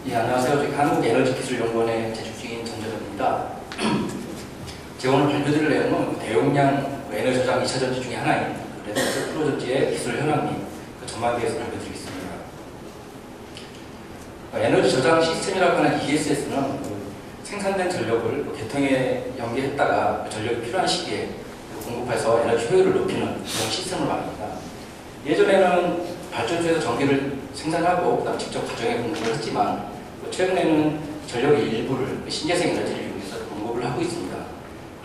예, 안녕하세요. 저희 한국에너지기술연구원에 재직 중인 전재덕입니다. 제가 오늘 발표드릴 내용은 대용량 에너지 저장 2차 전지 중에 하나인 레드스 플로 전지의 기술 현황 및 그 전망에 대해서 발표드리겠습니다. 에너지 저장 시스템이라고 하는 ESS는 생산된 전력을 개통에 연계했다가 전력이 필요한 시기에 공급해서 에너지 효율을 높이는 그런 시스템을 말합니다. 예전에는 발전소에서 전기를 생산하고 그다음 직접 가정에 공급을 했지만 최근에는 전력의 일부를 신재생 에너지를 이용해서 공급을 하고 있습니다.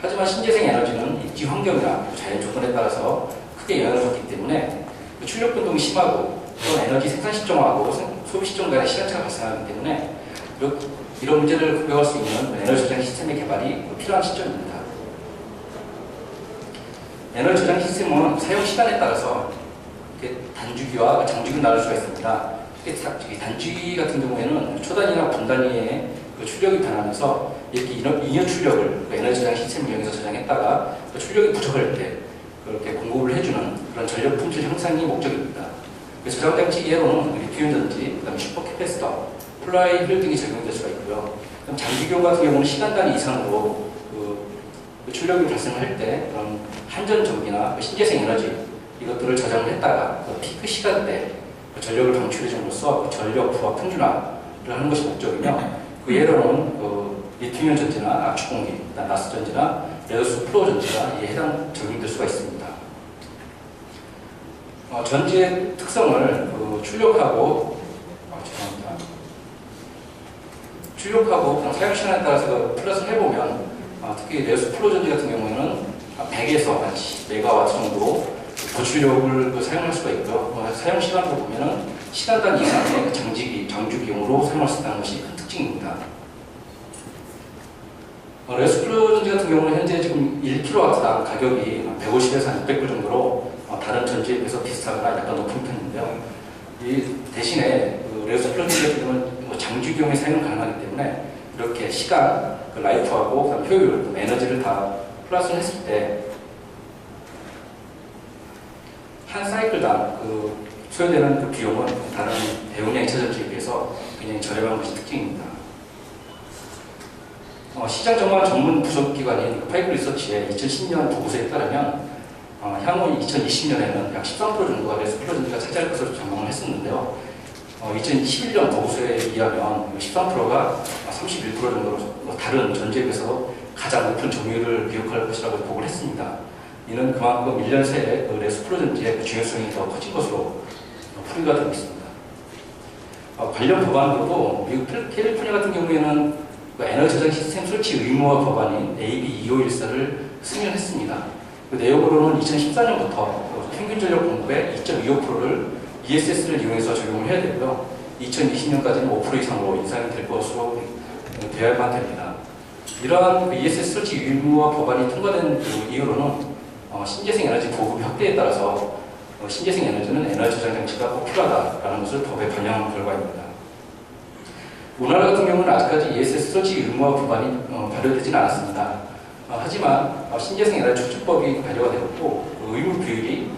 하지만 신재생 에너지는 입지 환경이나 자연 조건에 따라서 크게 영향을 받기 때문에 출력 변동이 심하고 또는 에너지 생산 시점하고 소비 시점 간의 시간차가 발생하기 때문에 이런 문제를 극복할 수 있는 에너지 저장 시스템의 개발이 필요한 시점입니다. 에너지 저장 시스템은 사용 시간에 따라서 단주기와 장주기로 나눌 수가 있습니다. 단주기 같은 경우에는 초단위나 분단위의 출력이 변하면서 이렇게 이연 출력을 에너지 저장 시스템을 이용해서 저장했다가 출력이 부족할 때 그렇게 공급을 해주는 그런 전력 품질 향상이 목적입니다. 저장 장치 예로는 리튬 전지, 그다음에 슈퍼캐패시터, 플라이 휠 등이 적용될 수가 있고요. 장기경 같은 경우는 시간 단위 이상으로 출력이 발생할 때 그런 한전 전기나 신재생 에너지 이것들을 저장을 했다가 피크 시간대 전력을 방출해 줌으로써 전력 부하 평준화를 하는 것이 목적이며 그 예로는 리튬 전지나 압축공기, 나스 전지나 레더스 플로우 전지가 이에 해당 적용될 수가 있습니다. 전지의 특성을 출력하고 사용 시간에 따라서 플러스를 해보면 특히 레더스 플로우 전지 같은 경우에는 100에서 한 10메가와트 정도 고출력을 사용할 수가 있고요. 사용 시간으로 보면은 시간 단위 이상의 장주기용으로 사용할 수 있다는 것이 큰 특징입니다. 레더스 플로우 전지 같은 경우는 현재 지금 1kW당 가격이 150에서 600불 정도로 다른 전지에 비해서 비슷하거나 약간 높은 편인데요. 이 대신에 레더스 플로우 전지 같은 경우는 장주기용에 사용 가능하기 때문에 이렇게 시간, 라이프하고 효율, 에너지를 다 플러스를 했을 때 한 사이클당 소요되는 비용은 다른 대용량 2차 전지에 비해서 굉장히 저렴한 것이 특징입니다. 시장 전망 전문 부속기관인 파이브 리서치의 2010년 보고서에 따르면 향후 2020년에는 약 13% 정도가 레더스 플로우 전지가 차지할 것으로 전망을 했었는데요. 2021년 보고서에 의하면 13%가 31% 정도로 다른 전지에 비해서 가장 높은 점유율을 기록할 것이라고 보고를 했습니다. 이는 그만큼 1년 새에 레더스 플로우 전지의 중요성이 더 커진 것으로 풀이가 되고 있습니다. 관련 법안으로도 미국 캘리포니아 같은 경우에는 에너지 저장 시스템 설치 의무화 법안인 AB 2514를 승인했습니다. 그 내용으로는 2014년부터 평균 전력 공급의 2.25%를 ESS를 이용해서 적용을 해야 되고요. 2020년까지는 5% 이상으로 인상이 될 것으로 되어야만 됩니다. 이러한 ESS 설치 의무화 법안이 통과된 이후로는 신재생 에너지 보급 확대에 따라서 신재생 에너지는 에너지 저장 장치가 꼭 필요하다라는 것을 법에 반영한 결과입니다. 우리나라 같은 경우는 아직까지 ESS 설치 의무화 법안이 발효되지는 않았습니다. 하지만 신재생 에너지 추진법이 발효가 되었고 의무 비율이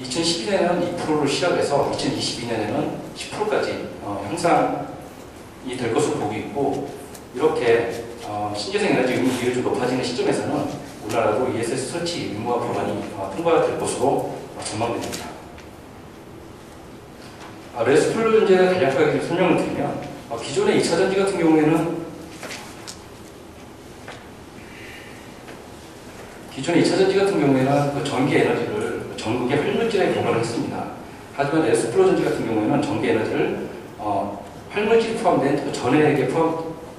2012년에는 2%를 시작해서 2022년에는 10%까지 향상이 될 것으로 보고 있고 이렇게 신재생 에너지 의무 비율이 좀 높아지는 시점에서는 우리나라도 ESS 설치 의무화 법안이 통과가 될 것으로 전망됩니다. 레더스 플로우 전지에 간략하게 설명을 드리면 기존의 2차 전지 같은 경우에는 전기 에너지를 전극의 활물질에 교환을 했습니다. 하지만 레더스 플로우 전지 같은 경우에는 전기 에너지를 활물질이 포함된 전해액에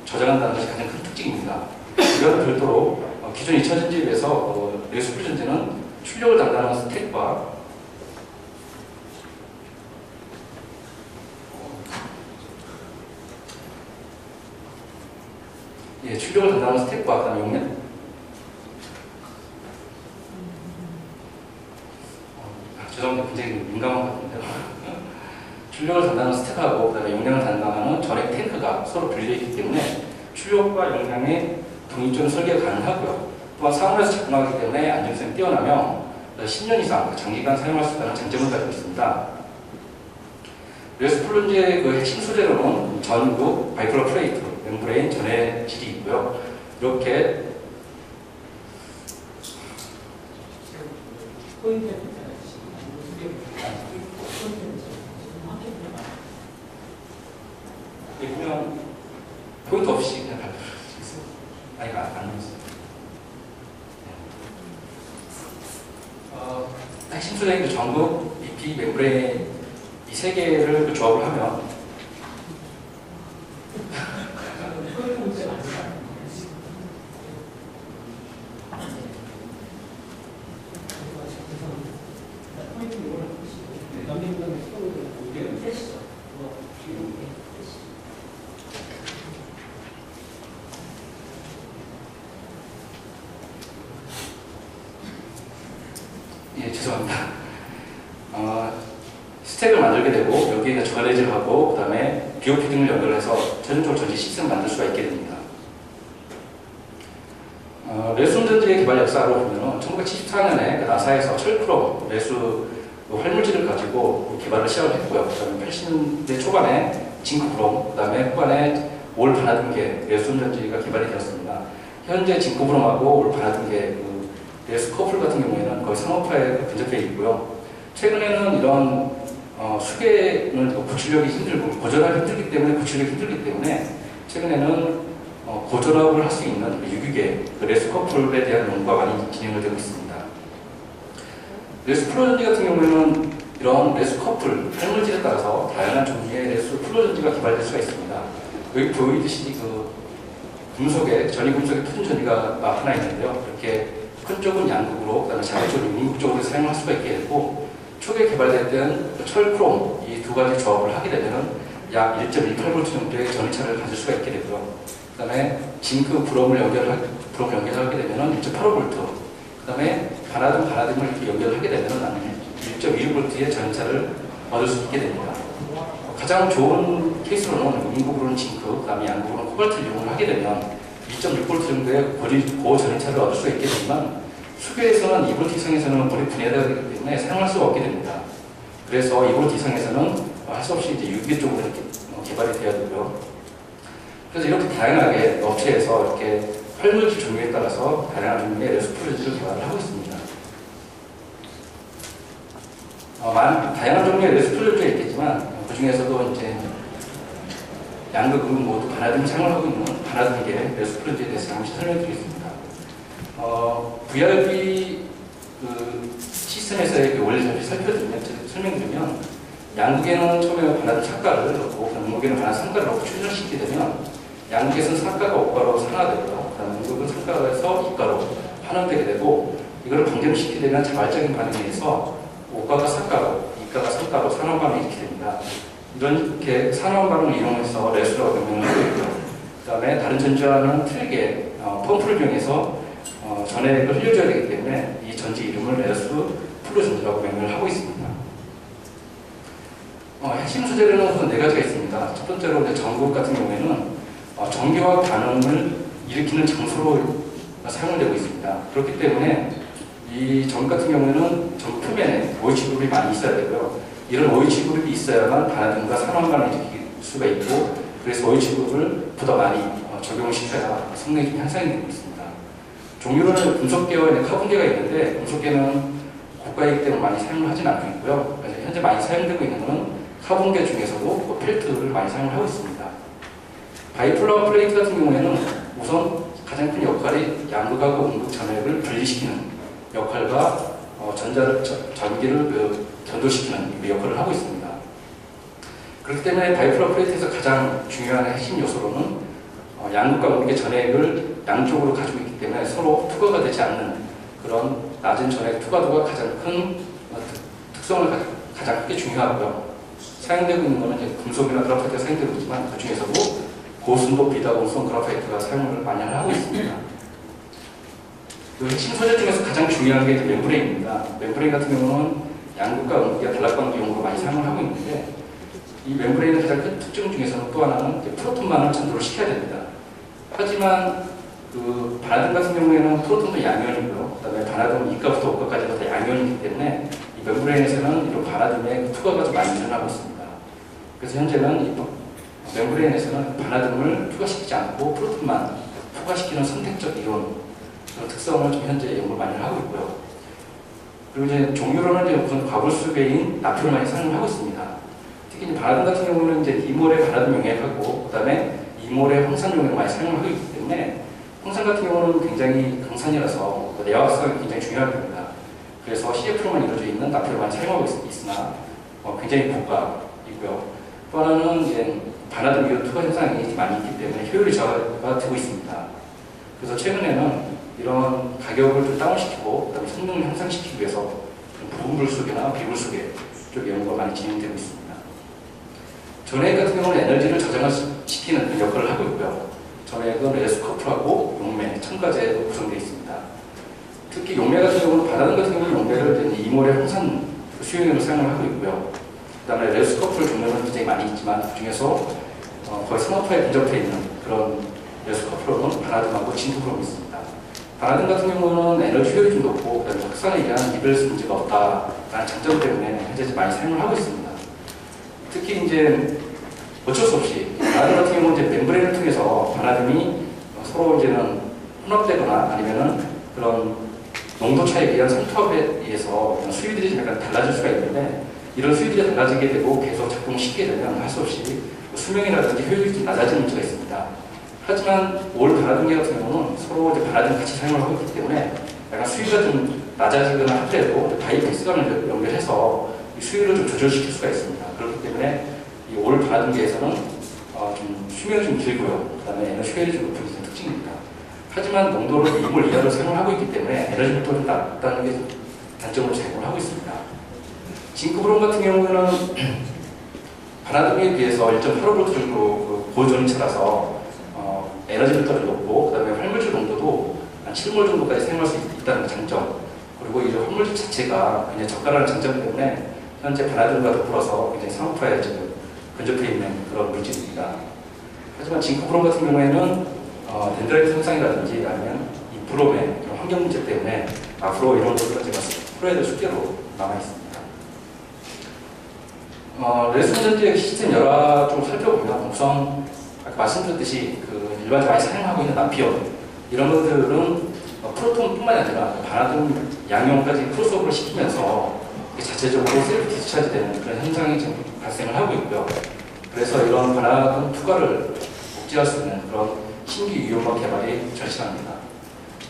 저장한다는 것이 가장 큰 특징입니다. 이와는 별도로 기존 2차 전지에 비해서 레더스 플로우 전지는 출력을 담당하는 스택과 그다음에 용량 죄송합니다. 굉장히 민감한 것 같은데요. 출력을 담당하는 스택하고 그다음에 용량을 담당하는 전액 탱크가 서로 분리되어 있기 때문에 출력과 용량의 독립적인 설계가 가능하고요. 또한 사물에서 작동하기 때문에 안정성이 뛰어나며 10년 이상 장기간 사용할 수 있다는 장점을 가지고 있습니다. 레스 플론지의 그 핵심 소재로는 전극, 바이폴러 플레이트, 멤브레인 전해질이 있고요. 이렇게 보면 포인트 없이 그냥 발표를 했어요. 아니, 안 했어요. 핵심 소재인 그 전극, BP, 멤브레인 이 세 개를 조합을 하면 예, 죄송합니다. 스택을 만들게 되고 여기에 전해질을 하고 그 다음에 BOP 등을 연결해서 최종적으로 전지 시스템을 만들 수가 있게 됩니다. 레수 운전지의 개발 역사로 보면 1974년에 나사에서 철크롬, 레수 활물질을 가지고 개발을 시작을 했고요. 그 다음에 80년대 초반에 징크브롬, 그 다음에 후반에 올 반화등계 레수 운전지가 개발이 되었습니다. 현재 징크브롬하고 올 반화등계 레수 커플 같은 경우에는 거의 상업화에 근접해 있고요. 최근에는 이런 수계는 고출력이 힘들고 고전하기 힘들기 때문에 고출력이 힘들기 때문에 최근에는 고전압을 할 수 있는 유기계 레수 커플에 대한 연구가 많이 진행을 되고 있습니다. 레수 플로전지 같은 경우에는 이런 레수 커플 활물질에 따라서 다양한 종류의 레수 플로전지가 개발될 수가 있습니다. 여기 보이듯이 그 금속에 전이금속에 큰 전이가 하나 있는데요. 이렇게 큰 쪽은 양극으로, 그다음에 작은 쪽은 음극적으로 사용할 수가 있게 되고, 초기에 개발됐던 철크롬 이 두 가지 조합을 하게 되면 약 1.18V 정도의 전이차를 가질 수가 있게 되고요. 그다음에 징크 브롬을 연결하게 되면 1.85V, 그다음에 반화등을 이렇게 연결하게 되면 1.26V의 전이차를 얻을 수 있게 됩니다. 가장 좋은 케이스로는 음극으로는 징크, 그다음에 양극으로는 코발트를 이용을 하게 되면 2.6V 정도의 고전이차를 얻을 수 있게 되지만 수계에서는 2V 이상에서는 물이 분해되기 때문에 사용할 수가 없게 됩니다. 그래서 2V 이상에서는 할 수 없이 이제 유기 쪽으로 이렇게 개발이 되어야 되고요. 그래서 이렇게 다양하게 업체에서 이렇게 활물질 종류에 따라서 다양한 종류의 레수 플로전지를 개발을 하고 있습니다. 다양한 종류의 레수 플로전지가 있겠지만 그 중에서도 이제 양극, 음 모두 반화등을 사용하고 있는 반화등계 레수 플로전지에 대해서 잠시 설명드리겠습니다. VRB 시스템에서의 원리 잠시 설명드리면 양극에는 처음에 반화등 착가를 넣고 음극에는 반화등 상가를 넣고 충전시키게 되면 양극에서는 상가가 오가로 산화되고요. 그다음에 음극은 상가에서 이가로 환원되게 되고, 이걸 방정시키게 되면 자발적인 반응에 의해서 오가가 상가로, 이가가 상가로 산화 반응이 이렇게 됩니다. 이렇게 산화 반응을 이용해서 레수라고 명명을 하고 있고요. 그다음에 다른 전지와는 틀리게 펌프를 이용해서 전해액을 흘려줘야 되기 때문에 이 전지 이름을 레수 플로전지라고 명명을 하고 있습니다. 핵심 소재로는 우선 네 가지가 있습니다. 첫 번째로 전극 같은 경우에는 전기화 반응을 일으키는 장소로 사용을 되고 있습니다. 그렇기 때문에 이 전극 같은 경우에는 전 표면에 OH 그룹이 많이 있어야 되고요. 이런 OH 그룹이 있어야만 반응과 산화반응을 일으킬 수가 있고, 그래서 OH 그룹을 보다 많이 적용을 시켜야 성능이 좀 향상이 되고 있습니다. 종류로는 금속계와 카본계가 있는데, 금속계는 고가이기 때문에 많이 사용을 하진 않고 있고요. 그래서 현재 많이 사용되고 있는 것은 카본계 중에서도 펠트를 많이 사용을 하고 있습니다. 바이폴러 플레이트 같은 경우에는 우선 가장 큰 역할이 양극하고 음극 전액을 분리시키는 역할과 전기를 전도시키는 역할을 하고 있습니다. 그렇기 때문에 바이폴러 플레이트에서 가장 중요한 핵심 요소로는 양극과 음극의 전액을 양쪽으로 가지고 있기 때문에 서로 투과가 되지 않는 그런 낮은 전액 투과도가 가장 큰 특성을 가장 크게 중요하고요. 사용되고 있는 것은 이제 금속이나 그라파이트가 사용되고 있지만 그 중에서도 고순도 비다공성 그라파이트가 사용을 많이 하고 있습니다. 그 핵심 소재 중에서 가장 중요한 게 멤브레인입니다. 멤브레인 같은 경우는 양극과 음극의 단락광기용으로 많이 사용을 하고 있는데, 이 멤브레인의 가장 큰 특징 중에서는 또 하나는 프로톤만을 전도를 시켜야 됩니다. 하지만 그 반화등 같은 경우에는 프로톤도 양이온이고요. 그 다음에 반화등 2가부터 5가까지도 다 양이온이기 때문에 이 멤브레인에서는 이런 반화등의 투과가 좀 많이 일어나고 있습니다. 그래서 현재는 이 멤브레인에서는 바나듬을 투과시키지 않고 프로틴만 투과시키는 선택적 이론 그런 특성을 좀 현재 연구를 많이 하고 있고요. 그리고 이제 종류로는 이제 우선 과불수배인 나트륨을 많이 사용을 하고 있습니다. 특히 이제 바나듬 같은 경우는 이제 이몰의 바나듬 용액하고 그다음에 이몰의 황산 용액을 많이 사용을 하고 있기 때문에 황산 같은 경우는 굉장히 강산이라서 내화성이 굉장히 중요한 겁니다. 그래서 CF로만 이루어져 있는 나트륨을 많이 사용하고 있으나 굉장히 고가이고요. 또 하나는 이제 바나듬 이온 투과 현상이 많이 있기 때문에 효율이 저하가 되고 있습니다. 그래서 최근에는 이런 가격을 좀 다운시키고 그다음에 성능을 향상시키기 위해서 부분불수계나 비불수계 쪽 연구가 많이 진행되고 있습니다. 전해액 같은 경우는 에너지를 저장시키는 그 역할을 하고 있고요. 전해액은 레스커플하고 용매, 첨가제로 구성되어 있습니다. 특히 용매 같은 경우는 바나듬 같은 경우는 용매를 이몰의 황산 수용액으로 사용을 하고 있고요. 그 다음에 레스커플 종류는 굉장히 많이 있지만 그 중에서 거의 산업화에 근접해 있는 그런 레스커플은 바나듬하고 진토크롬이 있습니다. 바나듬 같은 경우는 에너지 효율이 좀 높고 그다음에 확산에 의한 리밸런스 문제가 없다라는 장점 때문에 현재 많이 사용을 하고 있습니다. 특히 이제 어쩔 수 없이 바나듬 같은 경우는 이제 멤브레인을 통해서 바나듬이 서로 이제는 혼합되거나 아니면은 그런 농도 차이에 의한 상투합에 의해서 수위들이 약간 달라질 수가 있는데 이런 수위들이 달라지게 되고 계속 작동시키게 되면 할 수 없이 수명이라든지 효율이 좀 낮아지는 문제가 있습니다. 하지만 올 바나듬계 같은 경우는 서로 이제 바나듬 같이 사용을 하고 있기 때문에 약간 수위가 좀 낮아지거나 하더라도 바이패스관을 연결해서 이 수위를 좀 조절시킬 수가 있습니다. 그렇기 때문에 이 올 바나듬계에서는 좀 수명이 좀 길고요. 그 다음에 에너지 효율이 좀 높은 특징입니다. 하지만 농도를 2몰 이하로 사용을 하고 있기 때문에 에너지 밀도가 좀 낮다는 게 단점으로 작용을 하고 있습니다. 징크브롬 같은 경우는 바나듬에 비해서 1.85V 정도 고전이차라서 에너지 밀도가 높고 그 다음에 활물질 농도도 한 7몰 정도까지 사용할 수 있다는 장점 그리고 이 활물질 자체가 굉장히 저가라는 장점 때문에 현재 바나듬과 더불어서 굉장히 산업화에 지금 근접해 있는 그런 물질입니다. 하지만 징크브롬 같은 경우에는 덴드라이트 손상이라든지 아니면 이 브롬의 환경 문제 때문에 앞으로 이런 것들을 제가 풀어야 될 숙제로 남아있습니다. 레스폰전지의 시스템 열화 좀 살펴보면 우선 아까 말씀드렸듯이 그 일반적으로 많이 사용하고 있는 남피온 이런 것들은 프로톤뿐만 아니라 바나듬 양용까지 크로스오버를 시키면서 자체적으로 셀프 디스차지 되는 그런 현상이 지금 발생을 하고 있고요. 그래서 이런 바나듬 투과를 억제할 수 있는 그런 신규 이온막 개발이 절실합니다.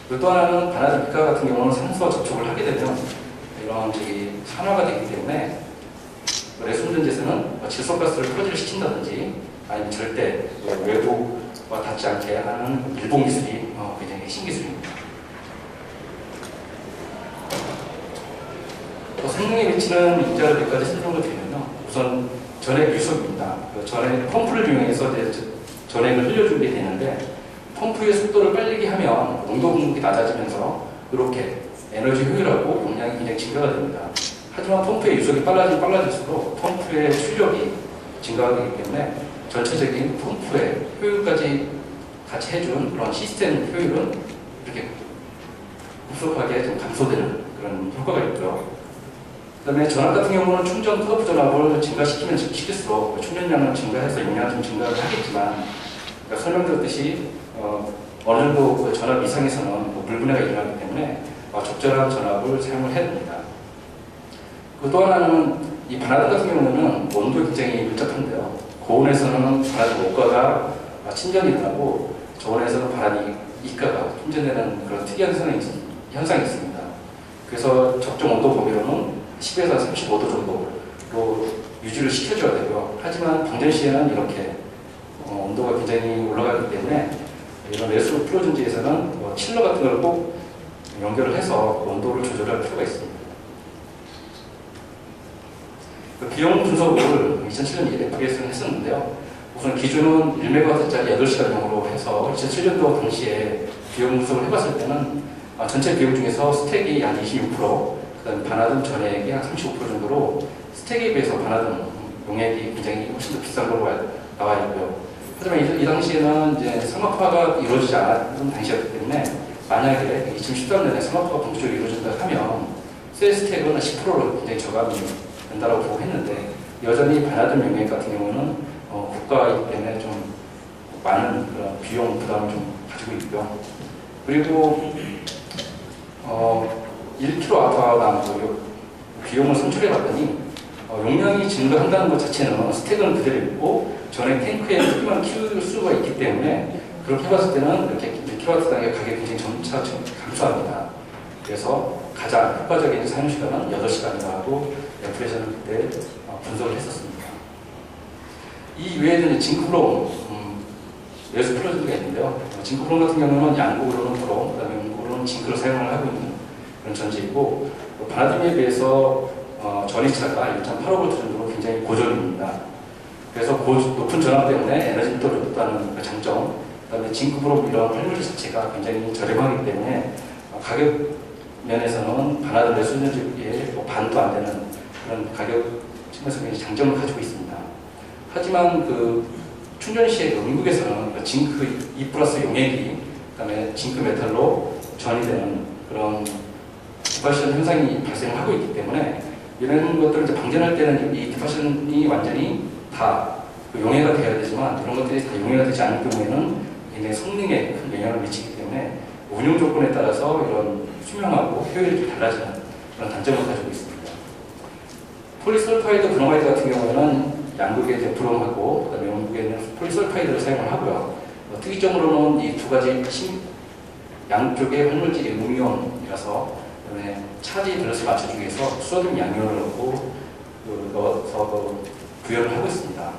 그리고 또 하나는 바나듬 밑가 같은 경우는 산소와 접촉을 하게 되면 이런 산화가 되기 때문에 레스폰전지에서는 질소가스를 표지를 시킨다든지 아니면 절대 외부와 닿지 않게 하는 밀봉 기술이 굉장히 핵심 기술입니다. 또 성능에 미치는 인자를 몇 가지 설명을 드리면요. 우선 전액 유속입니다. 전액 펌프를 이용해서 전액을 흘려주게 되는데 펌프의 속도를 빨리게 하면 농도 공급이 낮아지면서 이렇게 에너지 효율하고 용량이 굉장히 증가가 됩니다. 하지만 펌프의 유속이 빨라질수록 펌프의 출력이 증가하게 되기 때문에 전체적인 펌프의 효율까지 같이 해준 그런 시스템 효율은 이렇게 급속하게 좀 감소되는 그런 효과가 있고요. 그 다음에 전압 같은 경우는 충전 커브 전압을 증가시키면 시킬수록 충전량을 증가해서 용량을 좀 증가를 하겠지만 그러니까 설명드렸듯이 어느 정도 그 전압 이상에서는 물분해가 일어나기 때문에 적절한 전압을 사용을 해야 됩니다. 또 하나는 이 바나듬 같은 경우는 온도가 굉장히 밀접한데요. 고온에서는 바나듬 오가가 침전이 일어나고 저온에서는 바나듬 이가가 침전되는 그런 특이한 현상이 있습니다. 그래서 적정 온도 범위로는 10에서 35도 정도로 유지를 시켜줘야 되고요. 하지만 방전 시에는 이렇게 온도가 굉장히 올라가기 때문에 이런 레스 프로전지에서는 칠러 같은 걸 꼭 연결을 해서 온도를 조절할 필요가 있습니다. 그 비용 분석을 2007년 FBS는 했었는데요. 우선 기준은 1MW짜리 8시간용으로 해서 2007년도 당시에 비용 분석을 해봤을 때는 전체 비용 중에서 스택이 한 26%, 그다음 바나듬 전액이 한 35% 정도로 스택에 비해서 바나듬 용액이 굉장히 훨씬 더 비싼 걸로 나와 있고요. 하지만 이 당시에는 이제 상업화가 이루어지지 않았던 당시였기 때문에 만약에 2013년에 상업화가 본격적으로 이루어진다 하면 셀 스택은 10%로 굉장히 저감이 된다고 보고 했는데 여전히 반하던 용액 같은 경우는 국가이기 때문에 좀 많은 그런 비용 부담을 좀 가지고 있고요. 그리고 1kWh당 비용을 산출해 봤더니 용량이 증가한다는 것 자체는 스택은 그대로 있고 전에 탱크에 크기만 키울 수가 있기 때문에 그렇게 해봤을 때는 이렇게 1kWh당의 가격이 굉장히 점차 감소합니다. 그래서 가장 효과적인 사용시간은 8시간이라고 애플에서는 그때 분석을 했었습니다. 이 외에는 징크브롬, 레스 플러즈가 있는데요. 징크브롬 같은 경우는 양극으로는 브롬, 그 다음에 음극으로는 징크를 사용을 하고 있는 그런 전지이고, 바나듐에 비해서 전이차가 1.85V 정도로 굉장히 고전입니다. 그래서 높은 전압 때문에 에너지를 또 높다는 그 장점, 그 다음에 징크브롬 이런 활물 자체가 굉장히 저렴하기 때문에 가격 면에서는 바나듐 레스전지의 반도 안 되는 그런 가격 측면에서 굉장히 장점을 가지고 있습니다. 하지만 그 충전 시의 음극에서는 그 징크 2+ 용액이 그다음에 징크 메탈로 전이 되는 그런 디파션 현상이 발생하고 있기 때문에 이런 것들을 이제 방전할 때는 이 디파션이 완전히 다 그 용해가 되어야 되지만 이런 것들이 다 용해가 되지 않을 경우에는 굉장히 성능에 큰 영향을 미치기 때문에 운용 조건에 따라서 이런 수명하고 효율이 좀 달라지는 그런 단점을 가지고 있습니다. 폴리설파이드 브로마이드 같은 경우에는 양극에 이제 브롬하고 그다음에 음극에는 폴리설파이드를 사용을 하고요. 특이점으로는 이 두 가지 양쪽의 활물질이 음이온이라서 그다음에 차지 밸런스 맞춰주기 위해서 소듐 양이온을 넣고 넣어서 구현을 하고 있습니다.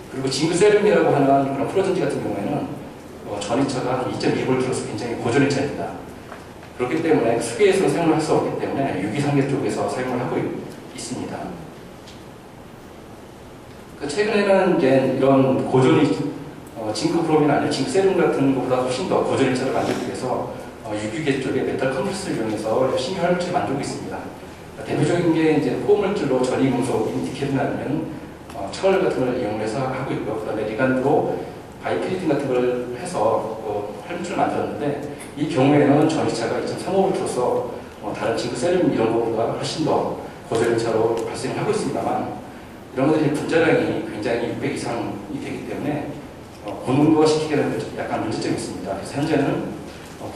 그리고 징크세륨이라고 하는 그런 플러전지 같은 경우에는 전이차가 한 2.2V로서 굉장히 고전의 차입니다. 그렇기 때문에 수계에서 사용을 할 수 없기 때문에 유기상계 쪽에서 사용을 하고 있습니다. 최근에는 이제 이런 고전이 징크브롬이나 아니면 징크세륨 같은 것보다 훨씬 더 고전의 차를 만들기 위해서 유기계 쪽에 메탈 컴프레스를 이용해서 신규 활물질을 만들고 있습니다. 대표적인 게 이제 포물질로 전이금속, 니켈이나 아니면 철 같은 걸 이용해서 하고 있고요. 그 다음에 리간드로 바이피리딘 같은 걸 해서 활물질을 만들었는데 이 경우에는 전이차가 2.35V로서 다른 징크세륨 이런 것보다 훨씬 더 고전의 차로 발생을 하고 있습니다만 이런 것들이 분자량이 굉장히 600 이상이 되기 때문에 고농도화 시키기에는 약간 문제점이 있습니다. 그래서 현재는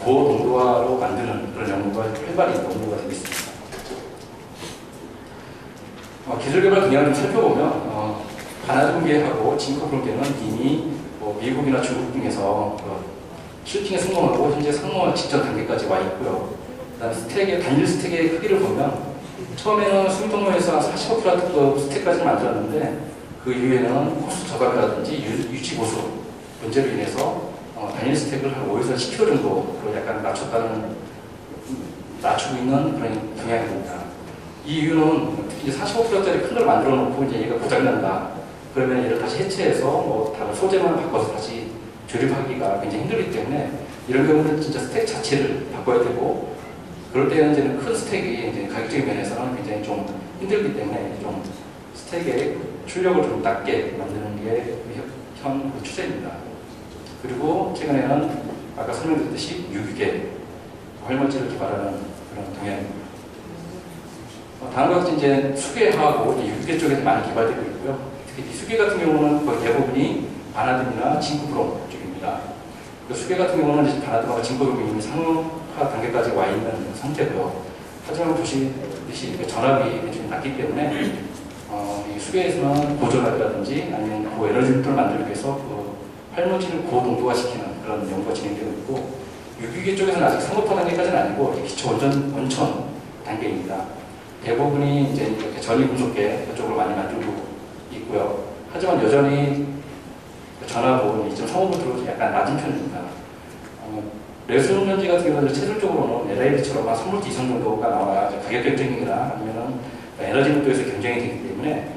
고농도화로 만드는 그런 연구가 활발히 연구가 되고 있습니다. 기술 개발 분야를 좀 살펴보면 바나듐계하고 징크브롬계는 이미 미국이나 중국 등에서 슈팅에 성공하고 현재 상용화 직전 단계까지 와 있고요. 그다음에 단일 스택의 크기를 보면 처음에는 수동호에서 45kW 스택까지 만들었는데 그 이후에는 코스 저감이라든지 유지 보수 문제로 인해서 단일 스택을 한 5에서 10kg 정도로 약간 낮추고 있는 그런 경향입니다. 이 이유는 특히 45kg짜리 큰 걸 만들어 놓고 이제 얘가 고장난다. 그러면 얘를 다시 해체해서 다른 소재만 바꿔서 다시 조립하기가 굉장히 힘들기 때문에 이런 경우는 진짜 스택 자체를 바꿔야 되고 그럴 때는 이제 큰 스택이 이제 가격적인 면에서는 굉장히 좀 힘들기 때문에 좀 스택의 출력을 좀 낮게 만드는 게 현 추세입니다. 그리고 최근에는 아까 설명드렸듯이 유기계 활물질을 개발하는 그런 동향입니다. 다음과 같이 이제 수계하고 유기계 쪽에서 많이 개발되고 있고요. 특히 수계 같은 경우는 거의 대부분이 바나듐이나 징크브롬 쪽입니다. 그 수계 같은 경우는 이제 바나듐하고 징크브롬이 이미 상용화 단계까지 와 있는 상태고요. 하지만 보시듯이 전압이 좀 낮기 때문에 이 수계에서는 고전압이라든지 아니면 고에너지를 만들기 위해서 활물질을 고농도화시키는 그런 연구가 진행되고 있고 유기계 쪽에서는 아직 상업화 단계까지는 아니고 기초 원천 단계입니다. 대부분이 이제 이렇게 전이금속계 그쪽으로 많이 만들고 있고요. 하지만 여전히 전압은 2.35V로 약간 낮은 편입니다. 레스전지 같은 경우는 최종적으로는 LID처럼 한 3V 이상 정도가 나와야 가격 경쟁이나 아니면 에너지 목표에서 경쟁이 되기 때문에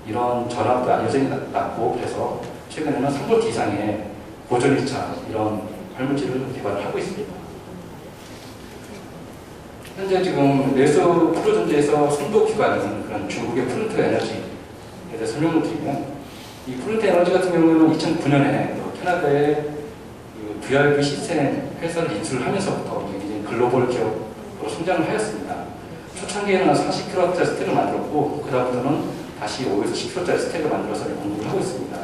이런 전압도 여전히 낮고 그래서 최근에는 3V 이상의 고전 2차 이런 활물질을 개발을 하고 있습니다. 현재 지금 레스 프로전지에서 선도 기관인 그런 중국의 프론트 에너지에 대해 설명을 드리면 이 프론트 에너지 같은 경우는 2009년에 캐나다의 VRB 시스템 회사를 인수를 하면서부터 이제 글로벌 기업으로 성장을 하였습니다. 초창기에는 40kW짜리 스택을 만들었고 그다음부터는 다시 5에서 10kW짜리 스택을 만들어서 공부를 하고 있습니다.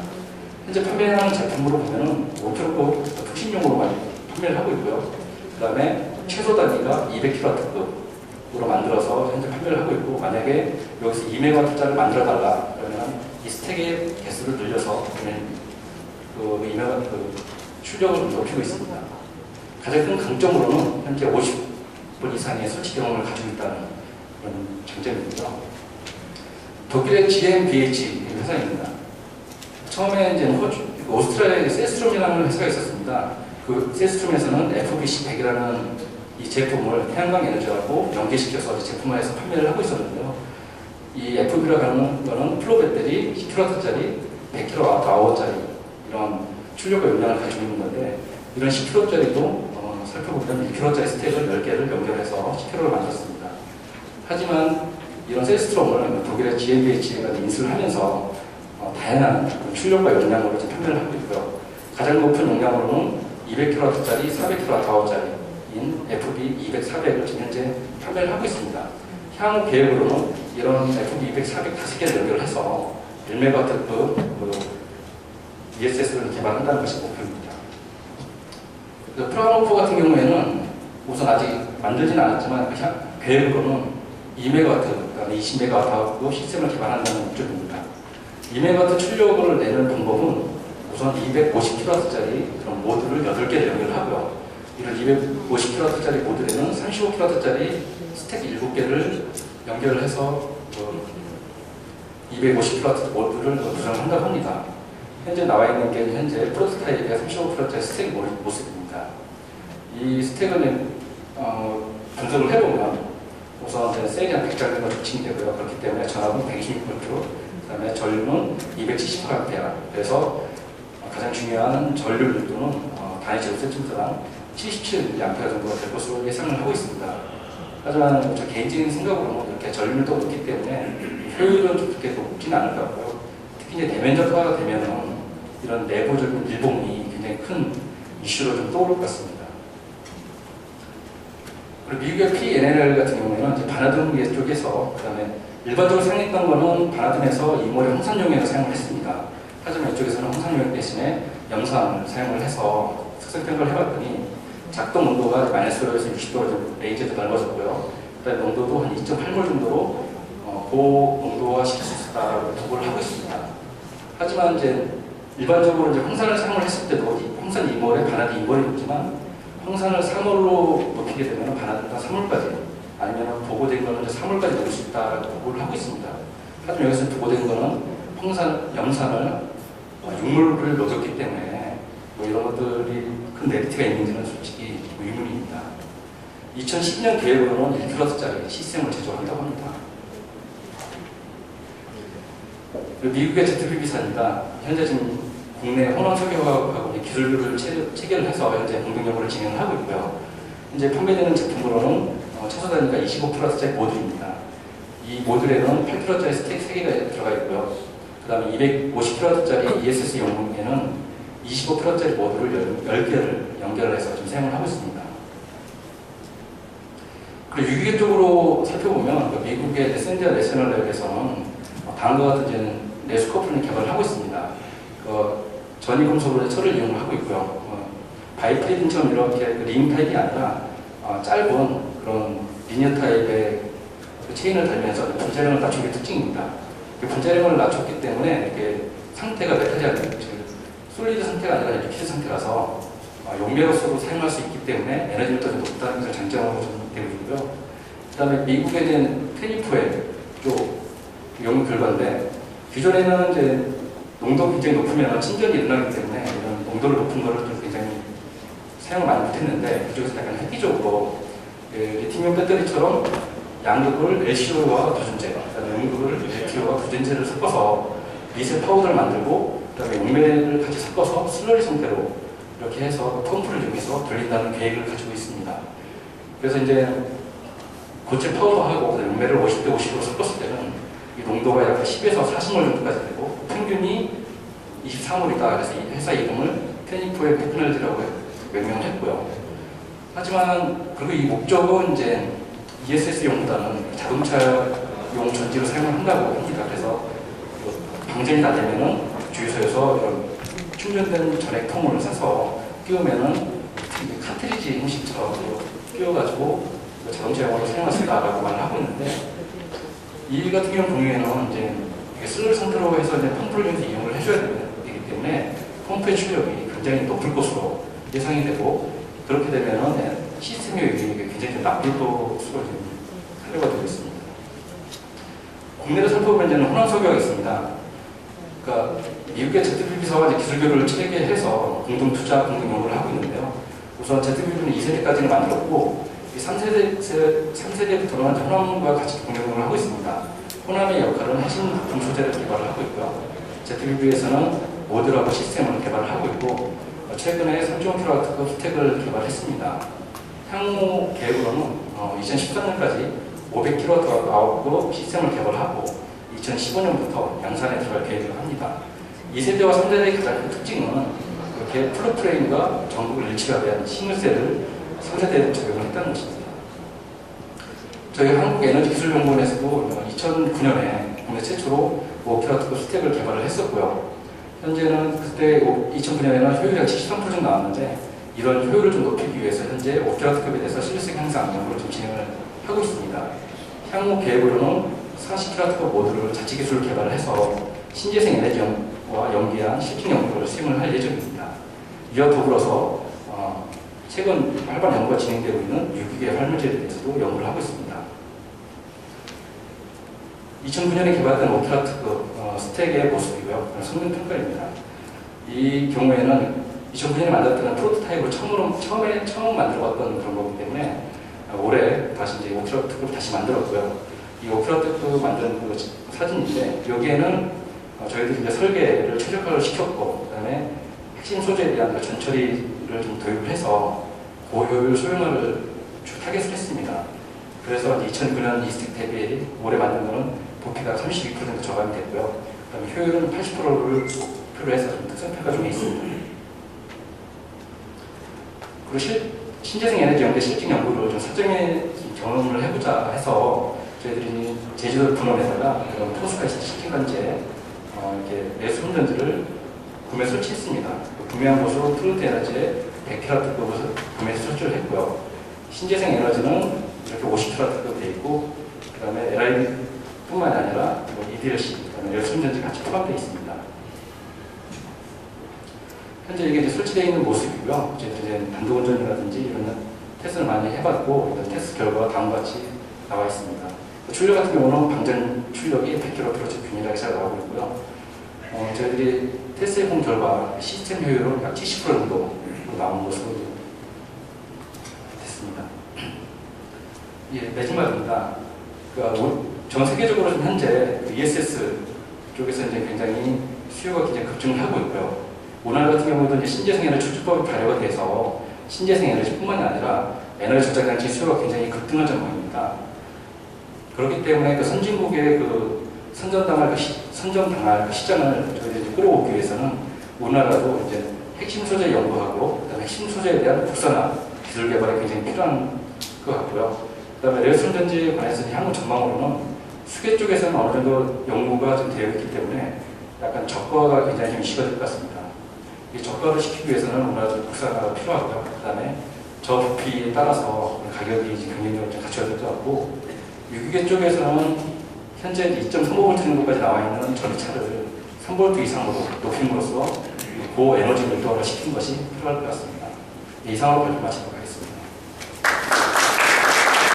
현재 판매하는 제품으로 보면은 5kW 특신용으로 판매를 하고 있고요. 그 다음에 최소 단위가 200kW급으로 만들어서 현재 판매를 하고 있고, 만약에 여기서 2MW짜리를 만들어달라 그러면 이 스택의 개수를 늘려서 그 2MW 출력을 높이고 있습니다. 가장 큰 강점으로는 현재 50분 이상의 설치 경험을 가지고 있다는 그런 장점이고요. 독일의 GmbH 회사입니다. 처음에 이제 오스트리아의 세스트롬이라는 회사가 있었습니다. 그 세스트롬에서는 FBC100이라는 이 제품을 태양광 에너지하고 연계시켜서 제품화해서 판매를 하고 있었는데요. 이 FB라고 하는 거는 플로 배터리 10kW짜리 100kWh짜리 이런 출력과 용량을 가지고 있는 건데, 이런 10kW짜리도 살펴보면 1kW짜리 스택을 10개를 연결해서 10kW를 만들었습니다. 하지만 이런 세스트롬을 독일의 GmbH가 인수를 하면서 다양한 출력과 용량으로 판매를 하고 있고요. 가장 높은 용량으로는 200kW짜리 400kWh짜리인 FB200, 400을 지금 현재 판매를 하고 있습니다. 향후 계획으로는 이런 FB200, 400 5개를 연결을 해서 1MW급 ESS를 개발한다는 것이 목표입니다. 프라운호퍼 같은 경우에는 우선 아직 만들지는 않았지만 계획으로는 2MW, 그다음에 20MW 시스템을 개발한다는 목적입니다. 2MW 출력을 내는 방법은 우선 250kW짜리 그런 모듈을 8개를 연결하고요. 이를 250kW짜리 모듈에는 35kW짜리 스택 7개를 연결을 해서 250kW 모듈을 구성한다고 합니다. 현재 나와 있는 게 현재 프로토타입의 35kW짜리 스택 모습입니다. 이 스택을 분석을 해보면 우선 세기 한 100 정도가 조칭이 되고요. 그렇기 때문에 전압은 126V, 그 다음에 전류는 270A. 그래서 가장 중요한 전류 밀도는 단위 제곱센티미터당 77mA 정도가 될 것으로 예상을 하고 있습니다. 하지만 저 개인적인 생각으로는 이렇게 전류 밀도가 높기 때문에 효율은 좀 그렇게 높지는 않을 것 같고요. 특히 이제 대면적화가 되면은 이런 내부적인 밀봉이 굉장히 큰 이슈로 좀 떠오를 것 같습니다. 그리고 미국의 PNL 같은 경우에는 이제 바나든 쪽에서, 그 다음에 일반적으로 사용했던 거는 바나든에서 이모레 홍산용액을 사용을 했습니다. 하지만 이쪽에서는 홍산용액 대신에 염산을 사용을 해서 특성 평가를 해봤더니 작동 온도가 -5에서 60도로 레인지가 넓어졌고요. 그다음에 농도도 한 2.8몰 정도로 고농도화 시킬 수 있다고 보고를 하고 있습니다. 하지만 이제 일반적으로 이제 홍산을 사용을 했을 때도 홍산 2몰에 바나든 2몰이 있지만 홍산을 3몰로 높이게 되면 바나든가 3몰까지, 아니면 보고된 거는 이제 3몰까지 넣을 수 있다고 보고를 하고 있습니다. 하지만 여기서 보고된 거는 염산을 6몰을 넣었기 때문에 이런 것들이 큰 메리트가 있는지는 솔직히 의문입니다. 2010년 계획으로는 1kW짜리 시스템을 제조한다고 합니다. 미국의 ZPB사입니다. 현재 지금 국내 호남 석유화학하고 기술을 체결해서 현재 공동 연구를 진행하고 있고요. 현재 판매되는 제품으로는 최소 단위가 25kW짜리 모듈입니다. 이 모듈에는 8kW짜리 스택 3개가 들어가 있고요. 그 다음에 250kW짜리 ESS 용량에는 25kW짜리 모듈을 10개를 연결을 해서 지금 사용을 하고 있습니다. 그리고 유기계적으로 살펴보면 미국의 샌디아 내셔널 랩에서는 다음과 같은 이제 내수커플링 개발을 하고 있습니다. 전이금속으로 철을 이용을 하고 있고요. 바이프리딩처럼 이렇게 링 타입이 아니라 짧은 그런 리니어 타입의 체인을 달면서 분자량을 낮춘 게 특징입니다. 분자량을 낮췄기 때문에 이게 상태가 메탈이 아닌 솔리드 상태가 아니라 리퀴드 상태라서 용매로서도 사용할 수 있기 때문에 에너지 밀도가 높다는 것을 장점으로 되고 있고요. 그 다음에 미국에 있는 테니프엘 쪽 연구 결과인데, 기존에는 이제 농도가 굉장히 높으면 침전이 일어나기 때문에 이런 농도를 높은 거를 좀 굉장히 사용을 많이 못했는데, 그쪽에서 약간 획기적으로 리튬이온 배터리처럼 양극을 LCO와 두전제, 그다음에 음극을 LTO와 두전제를 섞어서 미세 파우더를 만들고, 그다음에 용매를 같이 섞어서 슬러리 상태로 이렇게 해서 펌프를 이용해서 돌린다는 계획을 가지고 있습니다. 그래서 이제 고체 파우더하고 용매를 50대 50으로 섞었을 때는 이 농도가 약 10에서 40몰 정도까지 되고 평균이 23몰이다. 그래서 이 회사 이름을 테니프의 테크놀로지라고 명명을 했고요. 하지만 그리고 이 목적은 이제 ESS용보다는 자동차용 전지를 사용한다고 합니다. 그래서 방전이 다 되면은 주유소에서 이런 충전된 전액통을 사서 끼우면은 카트리지 형식처럼 끼워가지고 자동차용으로 사용할 수 있다라고 말을 하고 있는데, 이 같은 경우에는 이제 쓸 상태로 해서 이제 펌프를 이용을 해줘야 되기 때문에 펌프의 출력이 굉장히 높을 것으로 예상이 되고, 그렇게 되면은 시스템 효율이 굉장히 좀 나쁠 것으로 사료가 되고 있습니다. 국내를 살펴보면 이제는 호남 설교가 있습니다. 그러니까 미국의 ZPB사와 기술 교류를 체계해서 공동 투자, 공동 연구를 하고 있는데요. 우선 ZPB는 2세대까지는 만들었고, 3세대부터는 호남과 같이 공동 연구를 하고 있습니다. 호남의 역할은 핵심 부품 소재를 개발을 하고 있고요. ZPB에서는 모듈하고 시스템을 개발을 하고 있고, 최근에 3.5kW 스택을 개발했습니다. 향후 계획으로는 2013년까지 500kW 시스템을 개발하고 2015년부터 양산에 들어갈 계획을 합니다. 2세대와 3세대의 가장 큰 특징은 이렇게 플랫프레임과 전극을 일치화된 싱글셀을 3세대에 적용을 했다는 것입니다. 저희 한국에너지기술연구원에서도 2009년에 국내 최초로 5kW 스택을 개발을 했었고요. 현재는 그때 2009년에는 효율이 73% 정도 나왔는데, 이런 효율을 좀 높이기 위해서 현재 5kW급에 대해서 실효성 향상 연구를 좀 진행을 하고 있습니다. 향후 계획으로는 40kW 모듈을 자체 기술을 개발을 해서 신재생 에너지와 연계한 실증 연구를 수행을 할 예정입니다. 이와 더불어서 최근 활발 연구가 진행되고 있는 유기계 활물제에 대해서도 연구를 하고 있습니다. 2009년에 개발된 5kW 스택의 모습이고요. 성능 평가입니다. 이 경우에는 2009년에 만들었던 프로토타입으로 처음 만들어봤던 그런 거기 때문에 올해 다시 이제 5kW 다시 만들었고요. 이 5kW 만든 그 사진인데, 여기에는 저희들이 이제 설계를 최적화를 시켰고, 그다음에 핵심 소재에 대한 그 전처리를 좀 도입을 해서 고효율 소형화를 타겟을 했습니다. 그래서 2009년 이 스택 대비 올해 만든 거는 부피가 32% 저감이 됐고요. 그다음에 효율은 80%를 목표로 해서 좀 특성평가 중에 있습니다. 그리고 신재생 에너지 연계 실증 연구를 좀 사전에 경험을 해보자 해서 저희들이 제주도 분원에다가 그런 포스카이스트 실증관제 이렇게 매수 운전지를 구매 설치했습니다. 구매한 곳으로 플루트 에너지에 100kW급을 구매 설치를 했고요. 신재생 에너지는 이렇게 50kW급 되어 있고, 그 다음에 LI뿐만 아니라 EDLC, 그다음에 열수운전지 같이 포함되어 있습니다. 현재 이게 이제 설치되어 있는 모습이고요. 이제 단독운전이라든지 이런 테스트를 많이 해봤고, 이런 테스트 결과가 다음과 같이 나와 있습니다. 출력 같은 경우는 방전 출력이 100km 균일하게 잘 나오고 있고요. 저희들이 테스트 해본 결과 시스템 효율은 약 70% 정도 나온 것으로 됐습니다. 예, 마지막입니다. 전 세계적으로 현재 ESS 쪽에서 이제 굉장히 수요가 굉장히 급증을 하고 있고요. 우리나라 같은 경우도 이제 신재생 에너지 추진법이 발효가 돼서 신재생 에너지뿐만이 아니라 에너지 저장 장치 수요가 굉장히 급등한 전망입니다. 그렇기 때문에 그 선진국의 선전당할 그 시장을 저희들이 끌어오기 위해서는 우리나라도 이제 핵심 소재 연구하고, 그다음에 핵심 소재에 대한 국산화 기술 개발이 굉장히 필요한 것 같고요. 그다음에 레어스운전지에 관해서 향후 전망으로는 수계 쪽에서는 어느 정도 연구가 좀 되어 있기 때문에 약간 저가가 굉장히 좀 이슈가 될 것 같습니다. 이 저가를 시키기 위해서는 우리나라도 국산화가 필요하고요. 그다음에 저 부피에 따라서 가격이 경쟁력을 좀 갖춰야 될 것 같고, 유기계 쪽에서는 현재 2.3V 정도까지 나와 있는 전기차를 3V 이상으로 높임으로써 고에너지 밀도화를 시키는 것이 필요할 것 같습니다. 이상으로 발표 마치도록 하겠습니다.